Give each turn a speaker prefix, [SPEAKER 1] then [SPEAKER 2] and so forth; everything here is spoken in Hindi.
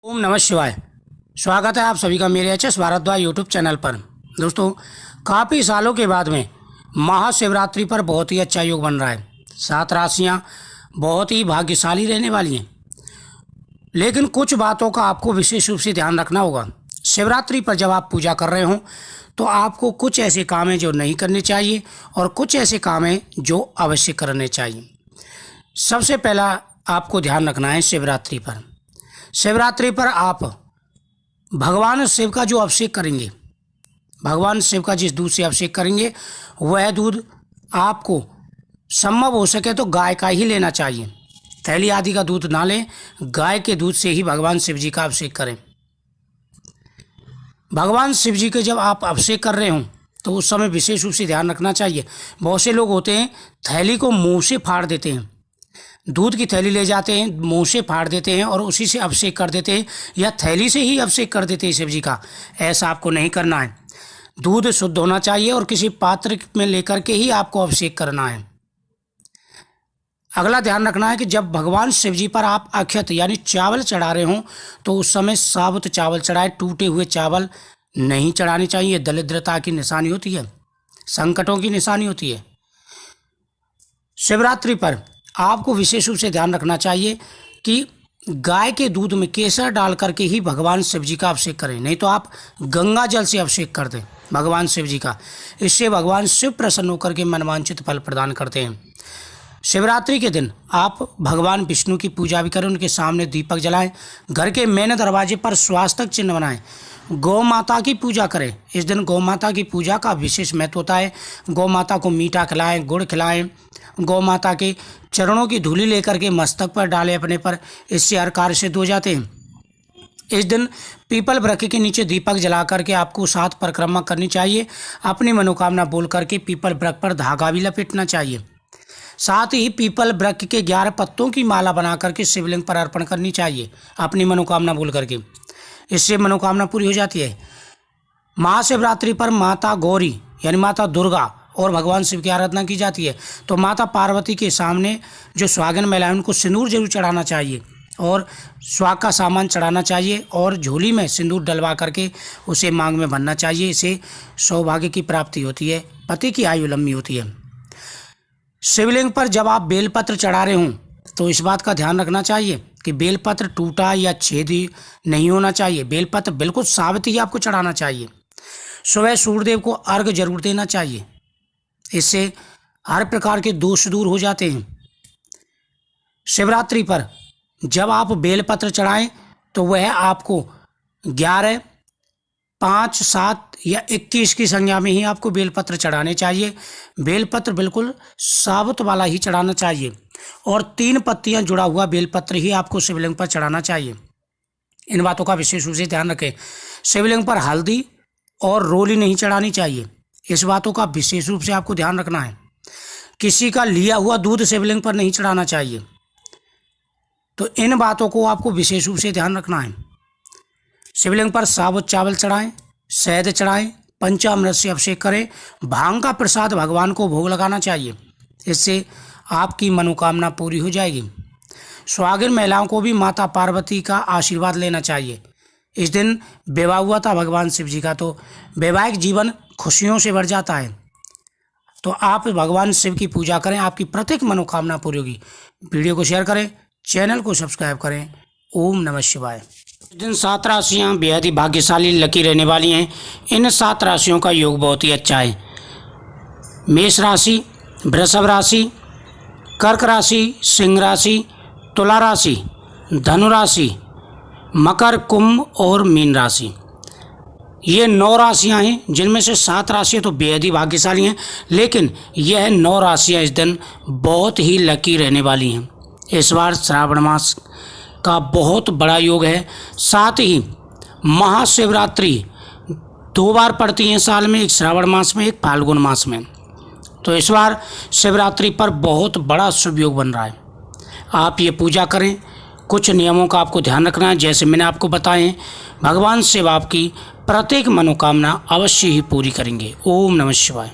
[SPEAKER 1] ओम नमः शिवाय। स्वागत है आप सभी का मेरे H S Bhardwaj YouTube channel पर। दोस्तों, काफ़ी सालों के बाद में महाशिवरात्रि पर बहुत ही अच्छा योग बन रहा है। 7 राशियां बहुत ही भाग्यशाली रहने वाली हैं, लेकिन कुछ बातों का आपको विशेष रूप से ध्यान रखना होगा। शिवरात्रि पर जब आप पूजा कर रहे हों तो आपको कुछ ऐसे काम हैं जो नहीं करने चाहिए और कुछ ऐसे काम हैं जो अवश्य करने चाहिए। सबसे पहला आपको ध्यान रखना है शिवरात्रि पर आप भगवान शिव का जो अभिषेक करेंगे, भगवान शिव का जिस दूध से अभिषेक करेंगे वह दूध आपको संभव हो सके तो गाय का ही लेना चाहिए। थैली आदि का दूध ना लें, गाय के दूध से ही भगवान शिव जी का अभिषेक करें। भगवान शिव जी के जब आप अभिषेक कर रहे हों तो उस समय विशेष रूप से ध्यान रखना चाहिए। बहुत से लोग होते हैं थैली को मुंह से फाड़ देते हैं, दूध की थैली ले जाते हैं, मुंह से फाड़ देते हैं और उसी से अभिषेक कर देते हैं या थैली से ही अभिषेक कर देते हैं शिव जी का। ऐसा आपको नहीं करना है। दूध शुद्ध होना चाहिए और किसी पात्र में लेकर के ही आपको अभिषेक करना है। अगला ध्यान रखना है कि जब भगवान शिव जी पर आप अक्षत यानी चावल चढ़ा रहे हों तो उस समय साबुत चावल चढ़ाए, टूटे हुए चावल नहीं चढ़ाने चाहिए। दरिद्रता की निशानी होती है, संकटों की निशानी होती है। शिवरात्रि पर आपको विशेष रूप से ध्यान रखना चाहिए कि गाय के दूध में केसर डाल करके ही भगवान शिव जी का अभिषेक करें, नहीं तो आप गंगा जल से अभिषेक कर दें भगवान शिव जी का। इससे भगवान शिव प्रसन्न होकर के मनवांछित फल प्रदान करते हैं। शिवरात्रि के दिन आप भगवान विष्णु की पूजा भी करें, उनके सामने दीपक जलाएं, घर के मेन दरवाजे पर स्वास्तिक चिन्ह बनाएं, गौ माता की पूजा करें। इस दिन गौ माता की पूजा का विशेष महत्व होता है। गौ माता को मीठा खिलाएं, गुड़ खिलाएं, गौ माता के चरणों की धूली लेकर के मस्तक पर डालें अपने पर, इससे हर कार्य सिद्ध हो जाते हैं। इस दिन पीपल वृक्ष के नीचे दीपक जला करके आपको 7 परिक्रमा करनी चाहिए। अपनी मनोकामना बोल करके पीपल वृक्ष पर धागा भी लपेटना चाहिए। साथ ही पीपल वृक्ष के 11 पत्तों की माला बना करके शिवलिंग पर अर्पण करनी चाहिए अपनी मनोकामना बोल करके। इससे मनोकामना पूरी हो जाती है। महाशिवरात्रि पर माता गौरी यानी माता दुर्गा और भगवान शिव की आराधना की जाती है। तो माता पार्वती के सामने जो सुहागिन महिला है उनको सिंदूर जरूर चढ़ाना चाहिए और सुहाग का सामान चढ़ाना चाहिए और झोली में सिंदूर डलवा करके उसे मांग में भरना चाहिए। इससे सौभाग्य की प्राप्ति होती है, पति की आयु लंबी होती है। शिवलिंग पर जब आप बेलपत्र चढ़ा रहे हों तो इस बात का ध्यान रखना चाहिए कि बेलपत्र टूटा या छेदी नहीं होना चाहिए। बेलपत्र बिल्कुल साबित ही आपको चढ़ाना चाहिए। सुबह सूर्यदेव को अर्घ जरूर देना चाहिए, इससे हर प्रकार के दोष दूर हो जाते हैं। शिवरात्रि पर जब आप बेलपत्र चढ़ाएं तो वह आपको 11, 5, 7 या 21 की संख्या में ही आपको बेलपत्र चढ़ाने चाहिए। बेलपत्र बिल्कुल साबुत वाला ही चढ़ाना चाहिए और 3 पत्तियां जुड़ा हुआ बेलपत्र ही आपको शिवलिंग पर चढ़ाना चाहिए। इन बातों का विशेष रूप से ध्यान रखें। शिवलिंग पर हल्दी और रोली नहीं चढ़ानी चाहिए। इस बातों का विशेष रूप से आपको ध्यान रखना है। किसी का लिया हुआ दूध शिवलिंग पर नहीं चढ़ाना चाहिए। तो इन बातों को आपको विशेष रूप से ध्यान रखना है। शिवलिंग पर साबुत चावल चढ़ाएं, शहद चढ़ाएं, पंचामृत से अभिषेक करें, भांग का प्रसाद भगवान को भोग लगाना चाहिए। इससे आपकी मनोकामना पूरी हो जाएगी। सुहागिन महिलाओं को भी माता पार्वती का आशीर्वाद लेना चाहिए। इस दिन विवाह हुआ था भगवान शिव जी का, तो वैवाहिक जीवन खुशियों से भर जाता है। तो आप भगवान शिव की पूजा करें, आपकी प्रत्येक मनोकामना पूरी होगी। वीडियो को शेयर करें, चैनल को सब्सक्राइब करें। ओम नमः शिवाय। इस दिन 7 राशियाँ बेहद ही भाग्यशाली लकी रहने वाली हैं। इन 7 राशियों का योग बहुत ही अच्छा है। मेष राशि, वृषभ राशि, कर्क राशि, सिंह राशि, तुला राशि, धनु राशि, मकर, कुंभ और मीन राशि। ये 9 राशियां हैं, जिनमें से 7 राशियां तो बेहद ही भाग्यशाली हैं, लेकिन यह 9 राशियां इस दिन बहुत ही लकी रहने वाली हैं। इस बार श्रावण मास का बहुत बड़ा योग है। साथ ही महाशिवरात्रि 2 बार पड़ती हैं साल में, एक श्रावण मास में, एक फाल्गुन मास में। तो इस बार शिवरात्रि पर बहुत बड़ा शुभ योग बन रहा है। आप ये पूजा करें। कुछ नियमों का आपको ध्यान रखना है, जैसे मैंने आपको बताएं। भगवान शिव आपकी प्रत्येक मनोकामना अवश्य ही पूरी करेंगे। ओम नमः शिवाय।